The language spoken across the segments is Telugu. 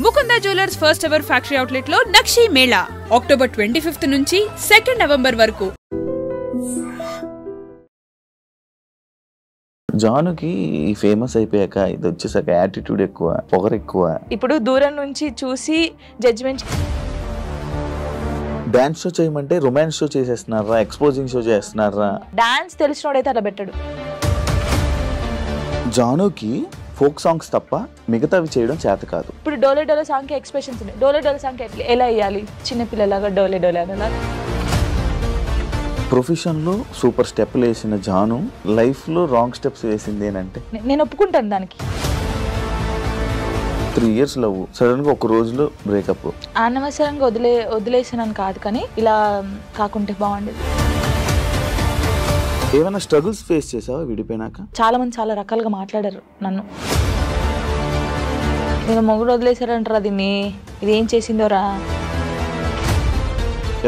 Mukunda jewellers first ever factory outlet లో నక్షి మేళా అక్టోబర్ 25 నుంచి 2 నవంబర్ వరకు. జానుకి ఫేమస్ అయిపోయాక ఇది వచ్చేసాక యాటిట్యూడ్ ఎక్కువ, పొగరు ఎక్కువ. ఇప్పుడు దూరం నుంచి చూసి జడ్జిమెంట్. డాన్స్ షో చేయమంటే రొమాన్స్ షో చేసేస్తున్నారా, ఎక్స్పోజింగ్ షో చేస్తున్నారా? డాన్స్ తెలిసినోడైతే అలా పెట్టాడు. జానుకి ఫోక్ సాంగ్స్ తప్ప మిగతావి చేయడం చేత కాదు. ఇప్పుడు డోలే డోలే సాంగ్ కి ఎక్స్ప్రెషన్స్ ఉన్నాయి. డోలే డోలే సాంగ్ ఎలా వేయాలి, చిన్నపిల్లలాగా డోలే డోలే అలా. ప్రొఫెషన్లో సూపర్ స్టెప్లు వేసిన జాను లైఫ్లో రాంగ్ స్టెప్స్ వేసింది ఏంటంటే నేను ఒప్పుకుంటాను దానికి. 3 years లవ్, సడన్గా ఒక రోజులో బ్రేకప్. అనవసరంగా వదిలేసానని కాదు, కానీ ఇలా కాకుంటే బాగుండేది. ఏమైనా స్ట్రగుల్స్ ఫేస్ చేసావా విడిపోయినాక? చాలా మంది చాలా రకాలుగా మాట్లాడారు నన్ను. నేను మొగుడు వదిలేసారంటారా దీన్ని, ఇది ఏం చేసిందోరా.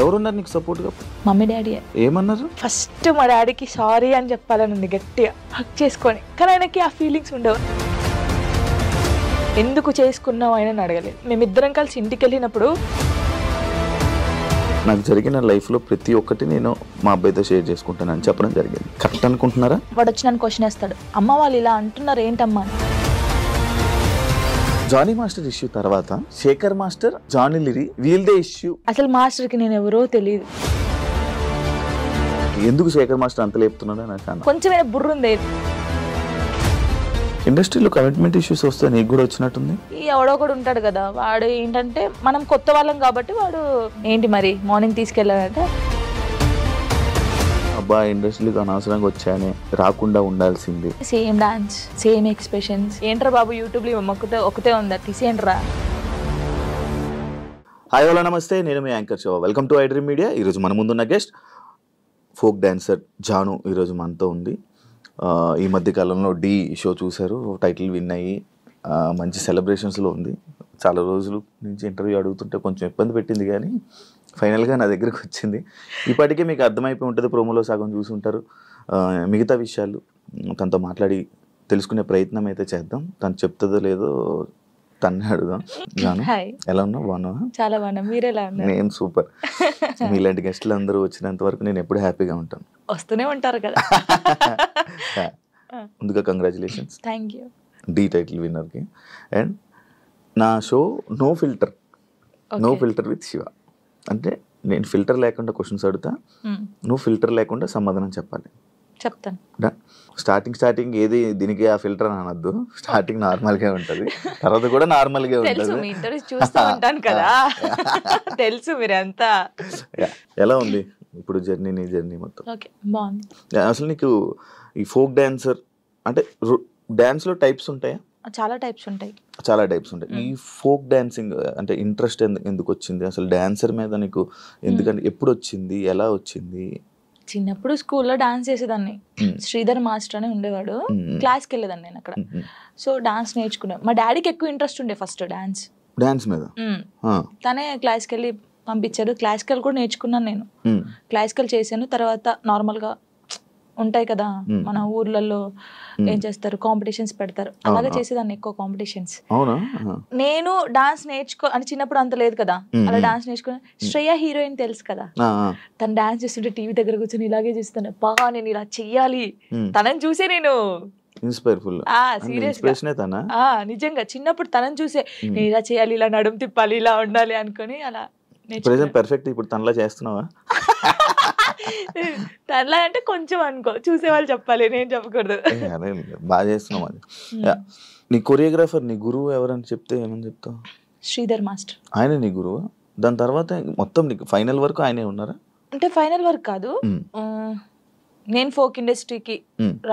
ఎవరున్నారు నీకు సపోర్ట్గా? Mummy daddy. ఏమన్నారు? ఫస్ట్ మా డాడీకి సారీ అని చెప్పాలని ఉంది, గట్టిగా హక్ చేసుకొని. కానీ ఆయనకి ఆ ఫీలింగ్స్ ఉండవు. ఎందుకు చేసుకున్నావు ఆయన అడగలేదు. మేమిద్దరం కలిసి ఇంటికి వెళ్ళినప్పుడు నాకు జరిగిన లైఫ్లో ప్రతి ఒక్కటి నేను మా అబ్బాయితో షేర్ చేసుకుంటానని చెప్పడం జరిగింది. కరెక్ట్ అనుకుంటున్నారా? వాడు వచ్చి నన్ను క్వశ్చన్ వేస్తాడు, అమ్మ వాళ్ళు ఇలా అంటున్నారు ఏంటమ్మా అని. జానీ మాస్టర్ ఇష్యూ తర్వాత శేఖర్ మాస్టర్, జానీ లిరి వీళ్ళదే ఇష్యూ. అసలు మాస్టర్కి నేను ఎవరో తెలియదు. ఎందుకు శేఖర్ మాస్టర్ అంత లేపుతున్నాడో నాకు అన్న. కొంచెమైనా బుర్ర ఉంది. ఇండస్ట్రీలో కమిట్మెంట్ ఇష్యూస్ వస్తే నీకు కూడా వచ్చినట్టుంది. ఈ ఎవడో కూడా ఉంటాడు కదా, వాడు ఏంటంటే మనం కొత్త వాళ్ళం కాబట్టి వాడు ఏంటి మరి మార్నింగ్ తీసుకెళ్ళాలంటే అబ్బా ఇండస్ట్రీకి అనవసరంగా వచ్చానే, రాకుండా ఉండాల్సింది. Same dance, same expressions. ఏంట్రా బాబు యూట్యూబ్లో ఒకతే ఉందా, తీసేయండిరా. హాయ్ హలో నమస్తే, నేను మీ anchor Shiva. Welcome to iDream Media. ఈరోజు మన ముందున్న గెస్ట్ ఫోక్ డాన్సర్ జాను ఈరోజు మనతో ఉంది. ఈ మధ్యకాలంలో డి షో చూశారు, టైటిల్ విన్ అయ్యి మంచి సెలబ్రేషన్స్లో ఉంది. చాలా రోజుల నుంచి ఇంటర్వ్యూ అడుగుతుంటే కొంచెం ఇబ్బంది పెట్టింది, కానీ ఫైనల్గా నా దగ్గరికి వచ్చింది. ఇప్పటికే మీకు అర్థమైపోయి ఉంటుంది, ప్రోమోలో సగం చూసుంటారు. మిగతా విషయాలు తనతో మాట్లాడి తెలుసుకునే ప్రయత్నం అయితే చేద్దాం. తను చెప్తుందో లేదో తన్నే అడుగుదాం. జాను ఎలా ఉన్నావు? బాగున్నావా? చాలా బాగున్నా. మీరు ఎలా ఉన్నారు? నేను సూపర్. మీలాంటి గెస్టులు అందరూ వచ్చినంత వరకు నేను ఎప్పుడు హ్యాపీగా ఉంటాను. వస్తూనే ఉంటారు కదా. ముందుగా congratulations. Thank you. The title విన్నర్కి. అండ్ నా show no filter with Shiva. అంటే నేను ఫిల్టర్ లేకుండా క్వశ్చన్స్ అడుగుతా, నువ్వు ఫిల్టర్ లేకుండా సమాధానం చెప్పాలి. చెప్తాను. స్టార్టింగ్ ఏది దీనికి ఆ ఫిల్టర్ అని అనొద్దు. స్టార్టింగ్ నార్మల్గా ఉంటుంది, తర్వాత కూడా నార్మల్గా ఉంటుంది. చూస్తూ ఉంటాను కదా, తెలుసు మీరంతా. ఎలా ఉంది ఇప్పుడు నీ జర్నీ మొత్తం? ఓకే, బాగుంది. అసలు నీకు ఈ ఫోక్ డాన్సర్ అంటే డాన్స్లో టైప్స్ ఉంటాయా? చాలా టైప్స్ ఉంటాయి. ఈ ఫోక్ డాన్సింగ్ అంటే ఇంట్రెస్ట్ ఎందుకు వచ్చింది అసలు డాన్సర్ మీద నీకు? ఎందుకంటే ఎప్పుడు వచ్చింది, ఎలా వచ్చింది? చిన్నప్పుడు స్కూల్లో డాన్స్ చేసేదాన్ని. శ్రీధర్ మాస్టర్ అని ఉండేవాడు, క్లాస్కి వెళ్ళేదాన్ని నేను అక్కడ. సో డాన్స్ నేర్చుకున్నాను. మా డాడీకి ఎక్కువ ఇంట్రెస్ట్ ఉండే ఫస్ట్ డాన్స్ మీద. తనే క్లాస్కి వెళ్ళి పంపించాడు. క్లాసికల్ కూడా నేర్చుకున్నాను నేను. క్లాసికల్ చేశాను. తర్వాత నార్మల్గా ఉంటాయి కదా మన ఊర్లలో ఏం చేస్తారు, కాంపిటీషన్స్ పెడతారు, అలాగే చేసేదాన్ని ఎక్కువ కాంపిటీషన్స్. నేను డాన్స్ అంటే చిన్నప్పుడు అంత లేదు కదా, అలా డాన్స్ నేర్చుకుని. శ్రేయ హీరోయిన్ తెలుసు కదా, తను డాన్స్ చేస్తుంటే టీవీ దగ్గర కూర్చొని ఇలాగే చేస్తాను. బాగా నేను ఇలా చెయ్యాలి, తనని చూసే నేను నిజంగా చిన్నప్పుడు తనని చూసే నేను ఇలా చేయాలి, ఇలా నడుము తిప్పాలి, ఇలా ఉండాలి అనుకుని అలా పర్ఫెక్ట్. ఇప్పుడు తనలా చేస్తున్నావా? తనలా అంటే కొంచెం అనుకో, చూసేవాళ్ళు చెప్పాలి, నేను చెప్పకూడదు. బాగా చేస్తున్నావు. అది నీ కొరియోగ్రాఫర్, నీ గురువు ఎవరని చెప్తే ఏమని చెప్తావు? శ్రీధర్ మాస్టర్. ఆయన నీ గురువు? దాని తర్వాత మొత్తం నీకు ఫైనల్ వరకు ఆయనే ఉన్నారా? అంటే ఫైనల్ వరకు కాదు, నేను ఫోక్ ఇండస్ట్రీకి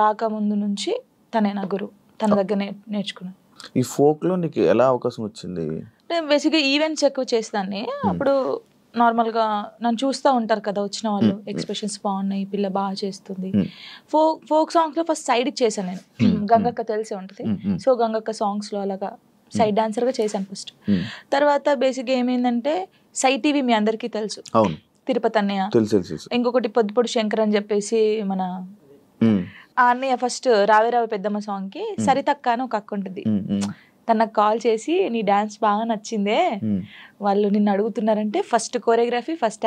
రాకముందు నుంచి తనే నా గురువు. తన దగ్గర నేర్చుకున్నాను. ఈ ఫోక్ లో నీకు ఎలా అవకాశం వచ్చింది? బేసిక్గా ఈవెంట్స్ ఎక్కువ చేసేదాన్ని. అప్పుడు నార్మల్గా నన్ను చూస్తూ ఉంటారు కదా వచ్చిన వాళ్ళు, ఎక్స్ప్రెషన్స్ బాగున్నాయి, పిల్ల బాగా చేస్తుంది. ఫోక్ సాంగ్స్ లో ఫస్ట్ సైడ్ చేశాను నేను. గంగక్క తెలిసే ఉంటుంది. సో గంగక్క సాంగ్స్ లో అలాగా సైడ్ డాన్సర్ గా చేశాను ఫస్ట్. తర్వాత బేసిక్గా ఏమైందంటే సై టీవీ మీ అందరికీ తెలుసు, తిరుపతి అన్నయ్య. ఇంకొకటి పొద్దుపొడి శంకర్ అని చెప్పేసి మన ఆ అన్నయ్య ఫస్ట్ రావే రావే పెద్దమ్మ సాంగ్ కి సరితక్క అని ఒక అక్క ఉంటుంది, తను నాకు కాల్ చేసి నీ డాన్స్ బాగా నచ్చిందే, వాళ్ళు నిన్ను అడుగుతున్నారంటే ఫస్ట్ కోరియోగ్రఫీ ఫస్ట్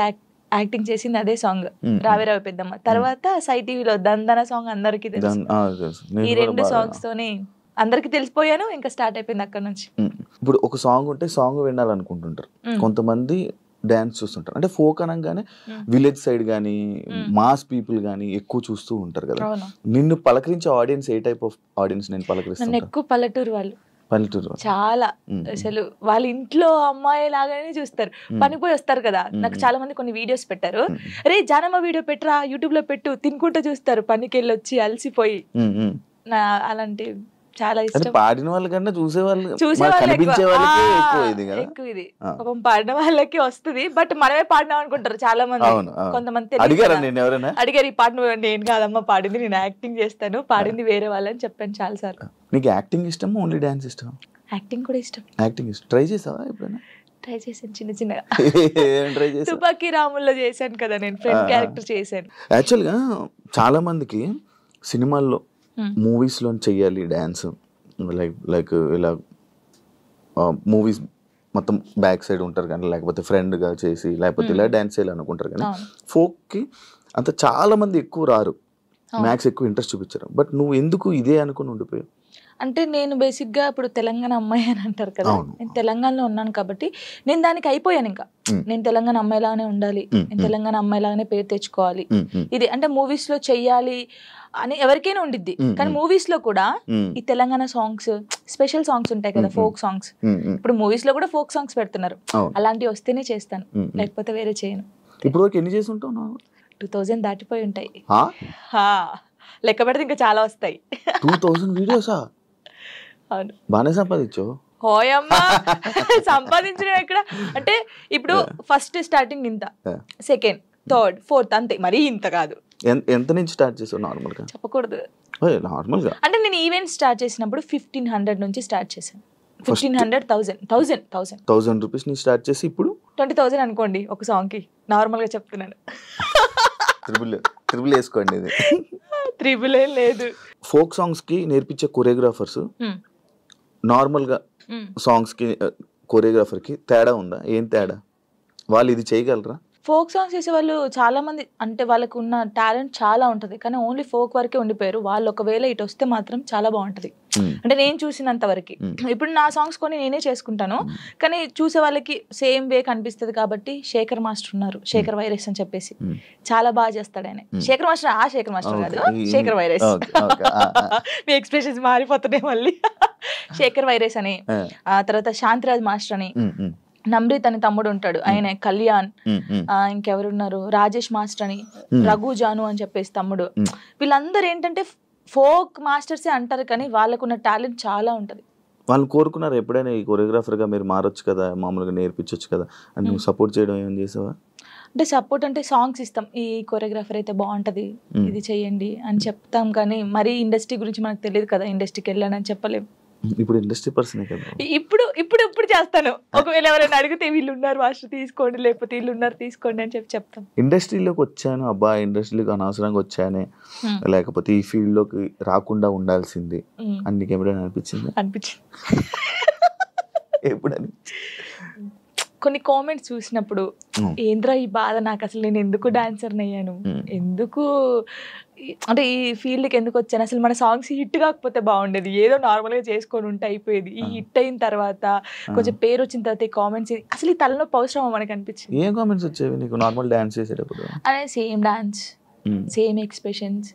యాక్టింగ్ చేసింది అదే సాంగ్ రావే రావే పెద్దమ్మ. తర్వాత సై టీవీలో దందన సాంగ్ అందరికి తెలుసు. ఈ 2 సాంగ్స్ తోని అందరికి తెలిసిపోయాను, ఇంకా స్టార్ట్ అయిపోయింది అక్కడ నుంచి. ఇప్పుడు ఒక సాంగ్ ఉంటే సాంగ్ వినాలనుకుంటుంటారు కొంతమంది, డాన్స్ చూస్తుంటారు. అంటే ఫోక్ అనగానే విలేజ్ సైడ్ కానీ మాస్ పీపుల్ కానీ ఎక్కువ చూస్తూ ఉంటారు కదా. నిన్ను పలకరించే ఆడియన్స్ ఏ టైప్ ఆఫ్ ఆడియన్స్ నేను పలకరిస్తాను? ఎక్కువ పల్లెటూరు వాళ్ళు, చాలా అసలు వాళ్ళ ఇంట్లో అమ్మాయి లాగానే చూస్తారు. పనిపోయి వస్తారు కదా, నాకు చాలా మంది కొన్ని వీడియోస్ పెట్టారు, రే జానమ్మ వీడియో పెట్టరా యూట్యూబ్ లో పెట్టు, తినుకుంటూ చూస్తారు పనికి వెళ్ళి వచ్చి అలసిపోయి. అలాంటి చాలా ఇష్టం. పాడిన వాళ్ళకన్నా చూసే ఎక్కువ ఇది పాపం పాడిన వాళ్ళకి వస్తుంది, బట్ మనమే పాడినాం అనుకుంటారు చాలా మంది. కొంతమంది అడిగారు ఈ పాట నేను కాదమ్మా పాడింది, నేను యాక్టింగ్ చేస్తాను, పాడింది వేరే వాళ్ళని చెప్పాను చాలా సార్లు. నీకు యాక్టింగ్ ఇష్టం ఓన్లీ డాన్స్ ఇష్టం? యాక్టింగ్ కూడా ఇష్టం. యాక్టింగ్ ఇష్టం. ట్రై చేసావా ఎప్పుడైనా? ట్రై చేశాను చిన్న చిన్నగా. తుపాకీ రాముల్లో చేశాను కదా నేను, ఫ్రెండ్ క్యారెక్టర్ చేశాను. యాక్చువల్గా చాలా మందికి సినిమాల్లో మూవీస్ లో చెయ్యాలి డాన్స్, లైక్ ఇలా మూవీస్ మొత్తం బ్యాక్ సైడ్ ఉంటారు కానీ, లేకపోతే ఫ్రెండ్ గా చేసి లేకపోతే ఇలా డాన్స్ చేయాలి అనుకుంటారు కానీ, ఫోక్ కి అంత చాలా మంది ఎక్కువ రారు, మ్యాక్స్ ఎక్కువ ఇంట్రెస్ట్ చూపించారు. బట్ నువ్వు ఎందుకు ఇదే అనుకుని ఉండిపోయావు? అంటే నేను బేసిక్గా ఇప్పుడు తెలంగాణ అమ్మాయి అని అంటారు కదా, నేను తెలంగాణలో ఉన్నాను కాబట్టి నేను దానికి అయిపోయాను. ఇంకా నేను తెలంగాణ అమ్మాయిలాగానే ఉండాలి, నేను తెలంగాణ అమ్మాయిలాగానే పేరు తెచ్చుకోవాలి, ఇది అంటే మూవీస్ లో చెయ్యాలి అని ఎవరికైనా ఉండిద్ది. కానీ మూవీస్ లో కూడా ఈ తెలంగాణ సాంగ్స్, స్పెషల్ సాంగ్స్ ఉంటాయి కదా, ఫోక్ సాంగ్స్. ఇప్పుడు మూవీస్ లో కూడా ఫోక్ సాంగ్స్ పెడుతున్నారు, అలాంటివి వస్తేనే చేస్తాను, లేకపోతే వేరే చేయను. ఇప్పుడు ఎన్ని చేసి ఉంటావు? 2000 దాటిపోయి ఉంటాయి, లెక్క పెడితే ఇంకా చాలా వస్తాయి. 2000 వీడియోసా? అవును. బాగానే సంపాదించావు. హోయమ్మా, సంపాదించడం ఎక్కడ అంటే ఇప్పుడు ఫస్ట్ స్టార్టింగ్ ఇంత, సెకండ్, థర్డ్, ఫోర్త్ అంతే, మరీ ఇంత కాదు. ఎంత నుంచి స్టార్ట్ చేసావు? నార్మల్ గా చెప్పకూడదు. నార్మల్ గా అంటే నేను ఈవెంట్ స్టార్ట్ చేసినప్పుడు 1500 నుంచి స్టార్ట్ చేశాను. 1500, 1000 రూపీస్ నుంచి స్టార్ట్ చేసి ఇప్పుడు 20,000 అనుకోండి ఒక సాంగ్ కి. నార్మల్ గా చెప్తున్నాను. త్రిబుల్ వేసుకోండి. ఇది త్రిబుల్ ఏం లేదు. ఫోక్ సాంగ్స్ కి నేర్పించే కొరియోగ్రాఫర్స్ నార్మల్ గా సాంగ్స్ కి కొరియోగ్రాఫర్ కి తేడా ఉందా? ఏం తేడా? వాళ్ళు ఇది చేయగలరా? ఫోక్ సాంగ్స్ చేసే వాళ్ళు చాలా మంది, అంటే వాళ్ళకు ఉన్న టాలెంట్ చాలా ఉంటుంది, కానీ ఓన్లీ ఫోక్ వరకే ఉండిపోయారు. వాళ్ళు ఒకవేళ ఇటు వస్తే మాత్రం చాలా బాగుంటది. అంటే నేను చూసినంత వరకు, ఇప్పుడు నా సాంగ్స్ కొన్ని నేనే చేసుకుంటాను, కానీ చూసే వాళ్ళకి సేమ్ వే కనిపిస్తుంది. కాబట్టి శేఖర్ మాస్టర్ ఉన్నారు, శేఖర్ వైరస్ అని చెప్పేసి, చాలా బాగా చేస్తాడు ఆయన. శేఖర్ మాస్టర్, ఆ శేఖర్ మాస్టర్ కాదు, శేఖర్ వైరస్. మీ ఎక్స్ప్రెషన్స్ మారిపోతున్నాయి మళ్ళీ. శేఖర్ వైరస్ అని, ఆ తర్వాత శాంతిరాజ్ మాస్టర్ అని, నమ్రీత్ అని తమ్ముడు ఉంటాడు, ఆయన కళ్యాణ్, ఇంకెవరున్నారు, రాజేష్ మాస్టర్ అని, రఘు జాను అని చెప్పేసి తమ్ముడు. వీళ్ళందరూ ఏంటంటే ఫోక్ మాస్టర్సే అంటారు, కానీ వాళ్ళకున్న టాలెంట్ చాలా ఉంటది. వాళ్ళు కోరుకున్నారు ఎప్పుడైనా ఈ కొరియోగ్రాఫర్ గా మీరు మారొచ్చు కదా, మామూలుగా నేర్పించవచ్చు కదా అని నువ్వు సపోర్ట్ చేయడం ఏం చేసావా? అంటే సపోర్ట్ అంటే సాంగ్స్ ఇస్తాం, ఈ కొరియోగ్రాఫర్ అయితే బాగుంటది, ఇది చెయ్యండి అని చెప్తాం, కానీ మరీ ఇండస్ట్రీ గురించి మనకు తెలియదు కదా, ఇండస్ట్రీకి వెళ్ళానని చెప్పలేము. ఇప్పుడు ఇండస్ట్రీ పర్సన్ కదా. ఇప్పుడు చేస్తాను. ఒకవేళ ఎవరైనా అడిగితే వీళ్ళు ఉన్నారు మాస్టర్ తీసుకోండి, లేకపోతే వీళ్ళు ఉన్నారు తీసుకోండి అని చెప్తాం. ఇండస్ట్రీలోకి వచ్చాను, అబ్బా ఇండస్ట్రీలోకి అనవసరంగా వచ్చానే, లేకపోతే ఈ ఫీల్డ్ లోకి రాకుండా ఉండాల్సింది అని నీకు ఎప్పుడైనా అనిపించింది? ఎప్పుడు కొన్ని కామెంట్స్ చూసినప్పుడు ఏంద్రా ఈ బాధ, నాకు అసలు నేను ఎందుకు డాన్సర్ అయ్యాను, ఎందుకు అంటే ఈ ఫీల్డ్కి ఎందుకు వచ్చాను, అసలు మన సాంగ్స్ హిట్ కాకపోతే బాగుండేది, ఏదో నార్మల్గా చేసుకొని ఉంటే అయిపోయేది. ఈ హిట్ అయిన తర్వాత కొంచెం పేరు వచ్చిన తర్వాత ఈ కామెంట్స్ అసలు ఈ తలనొప్పి అవసరమా మనకు అనిపించింది. ఏం కామెంట్స్ వచ్చేవి నీకు నార్మల్ డాన్స్ చేసేటప్పుడు? అదే సేమ్ డాన్స్, సేమ్ ఎక్స్ప్రెషన్స్,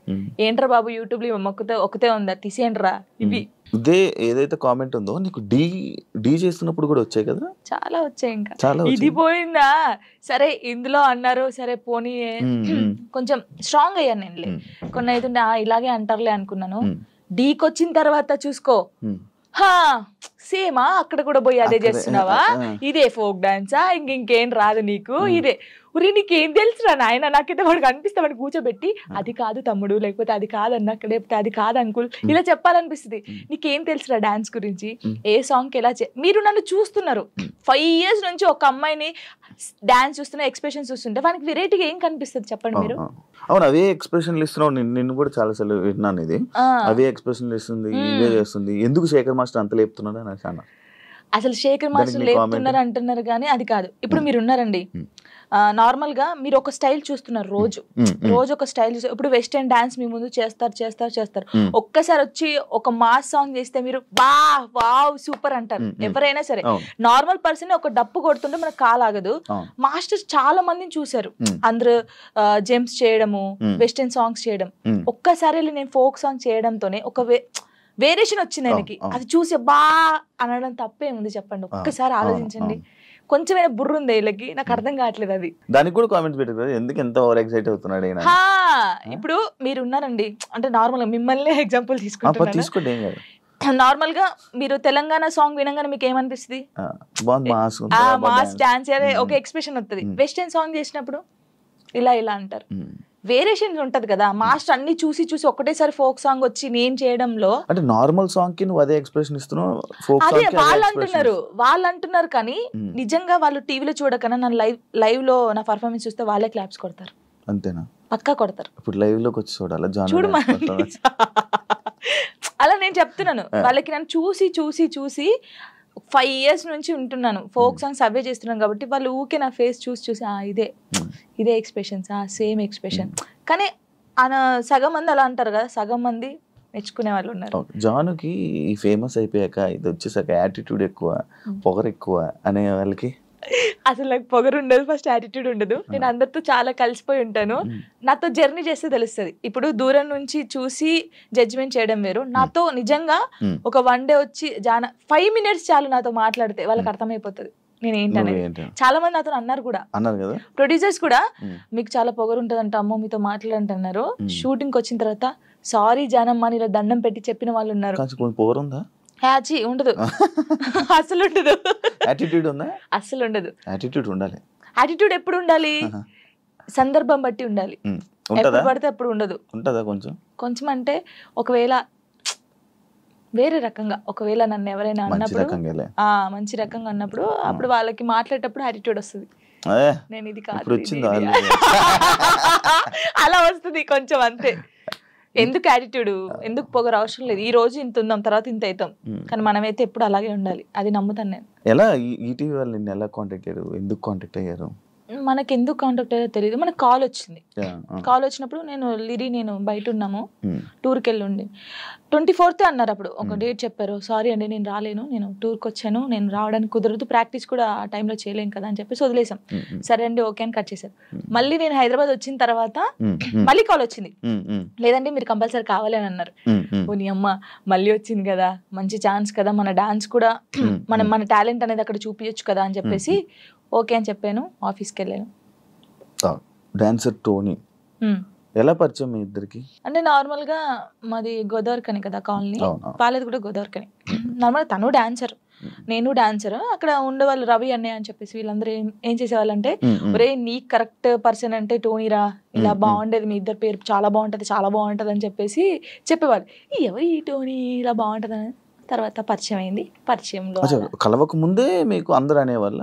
ఏంట్రా బాబు యూట్యూబ్ లో ఒకతే ఉందా తీసేయండిరా, ఇవి. ఇదే ఏదైతే కామెంట్ ఉందో నీకు డీ చేస్తున్నప్పుడు కూడా వచ్చాయి కదా? చాలా వచ్చాయి. ఇంకా ఇది పోయిందా, సరే ఇందులో అన్నారు, సరే పోనీ కొంచెం స్ట్రాంగ్ అయ్యాను నేను. కొన్ని అయితే ఇలాగే అంటారులే అనుకున్నాను. డీకి వచ్చిన తర్వాత చూసుకో, సేమా అక్కడ కూడా పోయి అదే చేస్తున్నావా, ఇదే ఫోక్ డాన్సా, ఇంకేం రాదు నీకు, ఇదే ఉరి నీకేం తెలుసురా నాయన, నాకైతే వాడికి అనిపిస్తే వాడిని కూర్చోబెట్టి అది కాదు తమ్ముడు, లేకపోతే అది కాదన్న, లేకపోతే అది కాదు అంకుల్, ఇలా చెప్పాలనిపిస్తుంది. నీకేం తెలుసురా డాన్స్ గురించి, ఏ సాంగ్ ఎలా మీరు నన్ను చూస్తున్నారు 5 years నుంచి ఒక అమ్మాయిని డాన్స్ చూస్తున్నా, ఎక్స్ప్రెషన్ చూస్తుంటే వానికి వెరైటీగా ఏం కనిపిస్తుంది చెప్పండి మీరు? అవును, అవే ఎక్స్ప్రెషన్లు ఇస్తున్నావు. నిన్ను కూడా చాలా సార్లు విన్నాను ఇది. అవే ఎక్స్ప్రెషన్లు ఇస్తుంది, ఇవే చేస్తుంది. ఎందుకు శేఖర్ మాస్టర్ అంత లేపుతున్నాడు అని అన్నా. అసలు శేఖర్ మాస్టర్ లేపుతున్నారు అంటున్నారు కానీ అది కాదు. ఇప్పుడు మీరు ఉన్నారండి, నార్మల్ గా మీరు ఒక స్టైల్ చూస్తున్నారు, రోజు ఒక స్టైల్ చూస్తారు. ఇప్పుడు వెస్టర్న్ డాన్స్ మీ ముందు చేస్తారు. ఒక్కసారి వచ్చి ఒక మాస్ సాంగ్ చేస్తే మీరు వావ్ సూపర్ అంటారు ఎవరైనా సరే. నార్మల్ పర్సన్ ఒక డప్పు కొడుతుంటే మనకు కాలాగదు. మాస్టర్స్ చాలా మందిని చూసారు, అందరూ జెంప్స్ చేయడము, వెస్టర్న్ సాంగ్స్ చేయడం. ఒక్కసారి నేను ఫోక్ సాంగ్ చేయడంతోనే ఒక వేరియేషన్ వచ్చింది ఆయనకి. అది చూసి అనడం తప్పే ఉంది చెప్పండి? ఒక్కసారి ఆలోచించండి. కొంచెమైనా బుర్ర ఉంది వీళ్ళకి, నాకు అర్థం కావట్లేదు అది. దానికి కూడా కామెంట్స్ పెట్టారు, ఎందుకు ఎంత ఓవర్ ఎక్సైట్ అవుతున్నాడు. ఇప్పుడు మీరు ఉన్నారండి, అంటే నార్మల్ గా మిమ్మల్ని ఎగ్జాంపుల్ తీసుకుంటున్నాను. నార్మల్ గా మీరు తెలంగాణ సాంగ్ వినగానే మీకు ఏమనిపిస్తుంది? మాస్ డాన్స్ ఒక ఎక్స్ప్రెషన్ వస్తుంది. వెస్టర్న్ సాంగ్ చేసినప్పుడు ఇలా అంటారు. వేరియేషన్ ఉంటది కదా. మాస్టర్ అన్ని చూసి ఒకటేసారి ఫోక్ సాంగ్ వచ్చి నేను చేయడంలో, అంటే నార్మల్ సాంగ్ కి నువ్వు అదే ఎక్స్ప్రెషన్ ఇస్తున్నావు, అదే వాళ్ళు అంటున్నారు కానీ నిజంగా వాళ్ళు టీవీలో చూడకన్నా నన్ను లైవ్ లో నా పర్ఫార్మెన్స్ చూస్తే వాళ్ళే క్లాప్స్ కొడతారు. అంతేనా? పక్కా కొడతారు. ఇప్పుడు లైవ్ లోకి వచ్చి చూడాలి చూడు అలా నేను చెప్తున్నాను వాళ్ళకి. నన్ను చూసి 5 years నుంచి ఉంటున్నాను, ఫోక్ సాంగ్స్ అవే చేస్తున్నాను కాబట్టి వాళ్ళు ఊకే నా ఫేస్ చూసి ఇదే ఎక్స్ప్రెషన్స్, సేమ్ ఎక్స్ప్రెషన్. కానీ సగం మంది అలా అంటారు కదా, సగం మంది మెచ్చుకునే వాళ్ళు ఉన్నారు. జానుకి ఫేమస్ అయిపోయాక ఇది వచ్చేసాక యాటిట్యూడ్ ఎక్కువ, పొగరు ఎక్కువ అనే వాళ్ళకి అసలు నాకు పొగరు ఉండదు, ఫస్ట్ యాటిట్యూడ్ ఉండదు. నేను అందరితో చాలా కలిసిపోయి ఉంటాను. నాతో జర్నీ చేస్తే తెలుస్తుంది. ఇప్పుడు దూరం నుంచి చూసి జడ్జిమెంట్ చేయడం వేరు. నాతో నిజంగా ఒక 1 day వచ్చి 5 minutes చాలు నాతో మాట్లాడితే వాళ్ళకి అర్థమైపోతుంది నేను ఏంటనేది. చాలా మంది నాతో అన్నారు కూడా, ప్రొడ్యూసర్స్ కూడా, మీకు చాలా పొగరు ఉంటదంట అమ్మో మీతో మాట్లాడంటున్నారు. షూటింగ్ వచ్చిన తర్వాత సారీ జానమ్మ ఇలా దండం పెట్టి చెప్పిన వాళ్ళు ఉన్నారు. ఉండదు, అసలు ఉండదు. అసలు ఉండదు. యాటిట్యూడ్ ఎప్పుడు ఉండాలి? సందర్భం బట్టి ఉండాలి. ఎప్పుడు పడితే అప్పుడు ఉండదు. కొంచెం అంటే ఒకవేళ వేరే రకంగా, ఒకవేళ నన్ను ఎవరైనా అన్నప్పుడు మంచి రకంగా అన్నప్పుడు అప్పుడు వాళ్ళకి మాట్లాడేటప్పుడు యాటిట్యూడ్ వస్తుంది. నేను ఇది కాదు అలా వస్తుంది కొంచెం, అంతే. ఎందుకు యాటిట్యూడ్, ఎందుకు పొగరు అవసరం లేదు. ఈ రోజు ఇంత ఉందాం, తర్వాత ఇంత అవుతాం, కానీ మనమైతే ఎప్పుడు అలాగే ఉండాలి. అది నమ్ముతాను నేను. ఎలా ఈటీవీ వాళ్ళు నిన్ను ఎలా కాంటాక్ట్ అయ్యారు, ఎందుకు కాంటాక్ట్ అయ్యారు? మనకి ఎందుకు కాంటాక్ట్ అయ్యారో తెలియదు. మనకు కాల్ వచ్చింది. కాల్ వచ్చినప్పుడు నేను బయట ఉన్నాము, టూర్కి వెళ్ళి ఉండి 24th అన్నారు. అప్పుడు ఒక డేట్ చెప్పారు. సారీ అండి నేను రాలేను, నేను టూర్కి వచ్చాను, నేను రావడానికి కుదరదు, ప్రాక్టీస్ కూడా ఆ టైంలో చేయలేం కదా అని చెప్పేసి వదిలేసాం. సరే అండి ఓకే అని కట్ చేశారు. మళ్ళీ నేను హైదరాబాద్ వచ్చిన తర్వాత మళ్ళీ కాల్ వచ్చింది. లేదండి మీరు కంపల్సరీ కావాలి అని అన్నారు. ఓ నీ అమ్మ, మళ్ళీ వచ్చింది కదా, మంచి ఛాన్స్ కదా, మన డాన్స్ కూడా మన టాలెంట్ అనేది అక్కడ చూపించచ్చు కదా అని చెప్పేసి ఓకే అని చెప్పాను. ఆఫీస్కి వెళ్ళాను. డాన్సర్ టోనీ ఎలా పరిచయం మీ ఇద్దరికి? అంటే నార్మల్ గా మాది గోదావరికని కదా కాలనీ, వాళ్ళది కూడా గోదావరికని. నార్మల్ తను డాన్సర్, నేను డాన్సర్. అక్కడ ఉండేవాళ్ళు రవి అన్నయ్య అని చెప్పేసి వీళ్ళందరూ ఏం చేసేవాళ్ళు అంటే, ఒరే నీ కరెక్ట్ పర్సన్ అంటే టోనీరా, ఇలా బాగుండేది, మీ ఇద్దరు పేరు చాలా బాగుంటది అని చెప్పేసి చెప్పేవాళ్ళు. ఎవరు ఈ టోనీ ఇలా బాగుంటది అని. తర్వాత పరిచయం అయింది. పరిచయంలో కలవక ముందే మీకు అందరూ అనేవాళ్ళు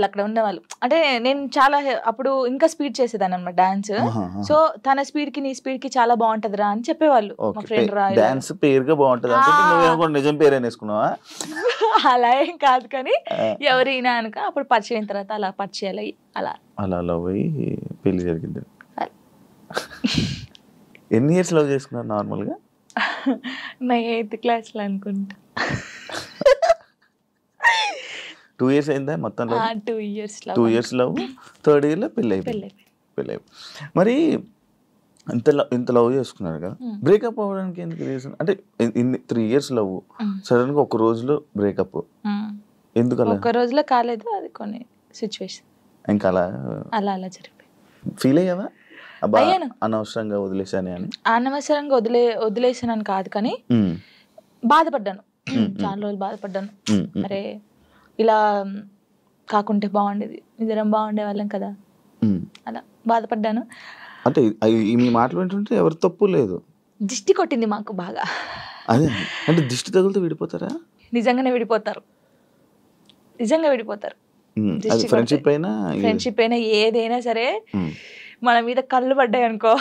అక్కడ ఉండేవాళ్ళు. అంటే నేను చాలా అప్పుడు ఇంకా స్పీడ్ చేసేదాన్ని అనమాట డాన్స్. సో తన స్పీడ్ కి నీ స్పీడ్ కి చాలా బాగుంటదిరా అని చెప్పేవాళ్ళు. మా ఫ్రెండ్ రా డాన్స్ పేరుగా బాగుంటది, నిజం పేరు అనేసుకున్నావా? అలా ఏం కాదు కానీ ఎవరైనా అనుక అప్పుడు పరిచయం అయిన తర్వాత అలా పరిచయాలు అయ్యి అలా లవ్ అయ్యి పెళ్లి జరిగింది. ఎన్ని ఇయర్స్ లవ్ చేసుకున్నారు నార్మల్ గా? నా 8th class లో అనుకుంటా. 2 years అయిందా మొత్తం? 2 years 2 years love, 3rd year లో పెళ్ళి అయిపోయింది. మరి ఇంత లవ్ చేసుకున్నారు కదా, బ్రేకప్ అవ్వడానికి ఎందుకు రీజన్? అంటే 3 years లవ్, సడన్ గా ఒక రోజులో బ్రేకప్ ఎందుకు? అలా ఒక రోజులో కాలేదు, అది కొన్ని సిచ్యువేషన్ ఇంకా అలా జరిగిపోయింది. ఫీల్ అయ్యావా అనవసరంగా వదిలేసాను అని? అనవసరంగా వదిలేసానని కాదు కానీ బాధపడ్డాను. చాలా రోజులు బాధపడ్డాను. అరే ఇలా కాకుంటే బాగుండేది, ఇద్దరం బాగుండే వాళ్ళం కదా, అలా బాధపడ్డాను. అంటే మీ మాటలు వింటుంటే ఎవరి తప్పు లేదు. దిష్టి కొట్టింది మాకు బాగా. అదే అంటే దిష్టి తగులుతూ విడిపోతారా? నిజంగానే విడిపోతారు, నిజంగా విడిపోతారు. ఫ్రెండ్షిప్ అయినా ఫ్రెండ్షిప్ అయినా ఏదైనా సరే మన మీద కళ్ళు పడ్డాయి అనుకో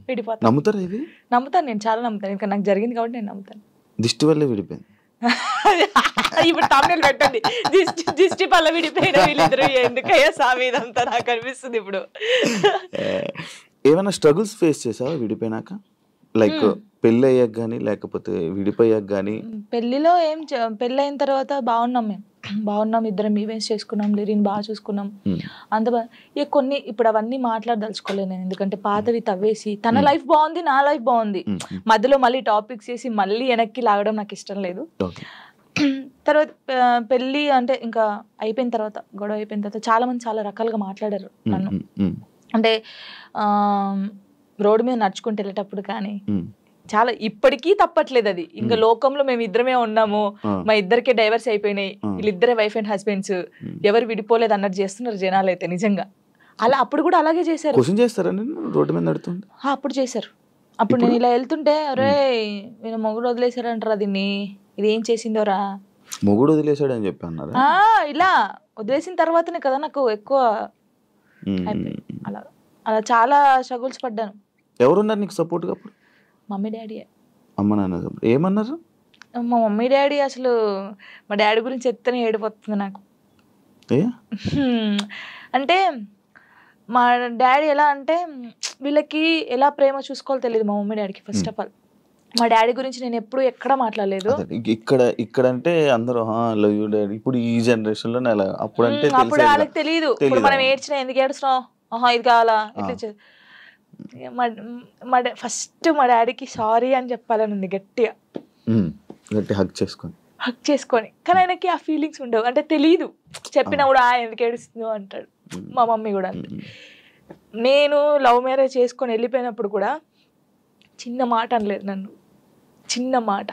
విడిపోతాను. నమ్ముతారా ఇది? నమ్ముతాను, నేను చాలా నమ్ముతాను. ఇంకా నాకు జరిగింది కాబట్టి నేను నమ్ముతాను. దిష్టి వల్లే విడిపోయింది. ఇప్పుడు తమిళ పెట్టండి, దిష్టి పల్ల విడిపోయిన వీళ్ళిద్దరు ఎందుకయ్యా సామి ఇదంతా నాకు అనిపిస్తుంది ఇప్పుడు. ఏమైనా స్ట్రగుల్స్ ఫేస్ చేసావా విడిపోయినాక? లైక్ పెళ్ళి అయ్యాక కానీ లేకపోతే విడిపోయాక కానీ? పెళ్లిలో పెళ్ళి అయిన తర్వాత బాగున్నాం, మేము బాగున్నాం, ఇద్దరం ఈవెంట్స్ చేసుకున్నాం, లిరిన్ బాగా చూసుకున్నాం, అంత ఇక కొన్ని ఇప్పుడు అవన్నీ మాట్లాడదలుచుకోలేదు నేను, ఎందుకంటే పాతవి తవ్వేసి తన లైఫ్ బాగుంది, నా లైఫ్ బాగుంది, మధ్యలో మళ్ళీ టాపిక్స్ చేసి మళ్ళీ వెనక్కి లాగడం నాకు ఇష్టం లేదు. తర్వాత పెళ్ళి అంటే ఇంకా అయిపోయిన తర్వాత, గొడవ అయిపోయిన తర్వాత చాలా మంది చాలా రకాలుగా మాట్లాడారు నన్ను. అంటే రోడ్డు మీద నడుచుకుంటూ వెళ్ళేటప్పుడు కానీ చాలా ఇప్పటికీ తప్పట్లేదు అది. ఇంకా లోకంలో మేము ఇద్దరమే ఉన్నాము, మా ఇద్దరికే డైవర్స్ అయిపోయినాయి, వీళ్ళిద్దరే వైఫ్ అండ్ హస్బెండ్స్, ఎవరు విడిపోలేదు అన్నట్టు చేస్తున్నారు జనాలు అయితే. నిజంగా అలా అప్పుడు కూడా అలాగే చేశారు. రోడ్డు మీద నడుతుంది అప్పుడు చేశారు. అప్పుడు నేను ఇలా వెళ్తుంటే, అరే నేను మొగుడు వదిలేశారంటారా దీన్ని, ఇది ఏం చేసిందోరా, మొగుడు వదిలేశాడు అని చెప్పి అన్నారు. ఇలా వదిలేసిన తర్వాతనే కదా నాకు ఎక్కువ అలా అలా చాలా స్ట్రగుల్స్ పడ్డాను. ఎవరున్నారు నీకు సపోర్ట్గా అప్పుడు? Mummy daddy. అమ్మ నాన్న ఏమన్నారు? మా మమ్మీ డాడీ అసలు మా డాడీ గురించి ఎత్తనే ఏడిపోతుంది నాకు. అంటే మా డాడీ ఎలా అంటే వీళ్ళకి ఎలా ప్రేమ చూసుకోవాలో తెలియదు మా మమ్మీ డాడీకి. ఫస్ట్ ఆఫ్ ఆల్ మా డాడీ గురించి నేను ఎప్పుడు ఎక్కడ మాట్లాడలేదు. ఇక్కడ అంటే అందరూ లవ్ యూ డాడీ, ఇప్పుడు ఈ జనరేషన్ లో అప్పుడు అంటే అప్పుడు వాళ్ళకి తెలియదు. ఇప్పుడు మనం ఏడ్చినా ఎందుకు ఏడుస్తున్నాం, ఇది కావాలా, ఇట్లా ఫస్ట్ మా డాడీకి సారీ అని చెప్పాలని ఉంది గట్టిగా, హక్ చేసుకొని. కానీ ఆయనకి ఆ ఫీలింగ్స్ ఉండవు, అంటే తెలీదు. చెప్పినా కూడా ఎందుకు ఏడుస్తుందో అంటాడు. మా మమ్మీ కూడా అంతే. నేను లవ్ మ్యారేజ్ చేసుకొని వెళ్ళిపోయినప్పుడు కూడా చిన్న మాట అనలేదు నన్ను, చిన్న మాట.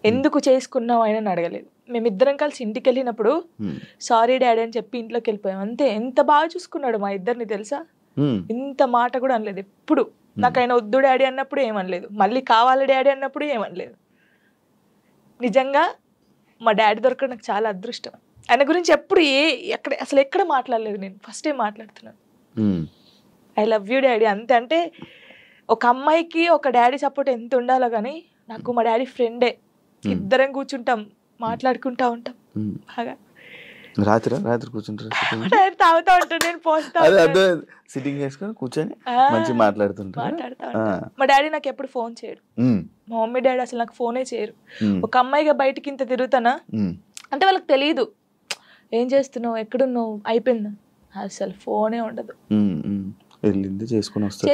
ఎందుకు చేసుకున్నావు ఆయన అడగలేదు. మేమిద్దరం కలిసి ఇంటికి వెళ్ళినప్పుడు సారీ డాడీ అని చెప్పి ఇంట్లోకి వెళ్ళిపోయాం అంతే. ఎంత బాగా చూసుకున్నాడు మా ఇద్దరిని తెలుసా, ఇంత మాట కూడా అనలేదు ఎప్పుడు. నాకు ఆయన వద్దు డాడీ అన్నప్పుడు ఏమనలేదు, మళ్ళీ కావాలి డాడీ అన్నప్పుడు ఏమనలేదు. నిజంగా మా డాడీ దొరకడం నాకు చాలా అదృష్టం. ఆయన గురించి ఎప్పుడు అసలు ఎక్కడ మాట్లాడలేదు నేను, ఫస్ట్ టైం మాట్లాడుతున్నాను. ఐ లవ్ యూ డాడీ అంతే. అంటే ఒక అమ్మాయికి ఒక డాడీ సపోర్ట్ ఎంత ఉండాలో కానీ నాకు మా డాడీ ఫ్రెండే. ఇద్దరం కూర్చుంటాం, మాట్లాడుకుంటా ఉంటాం బాగా. రాత్రి కూర్చుంటారు, తాగుతా ఉంటాను, నేను పోస్తా సిట్టింగ్ చేసుకొని కూర్చొని మంచి మాట్లాడుతా. మా డాడీ నాకు ఎప్పుడు ఫోన్ చేయడు, మా మమ్మీ డాడీ అసలు నాకు ఫోనే చేయరు. ఒక అమ్మాయిగా బయటికి ఇంత తిరుగుతానా అంటే వాళ్ళకి తెలియదు ఏం చేస్తున్నావు, ఎక్కడున్నావు, అయిపోయిందా, అసలు ఫోనే ఉండదు. వెళ్ళింది చేసుకుని వస్తా.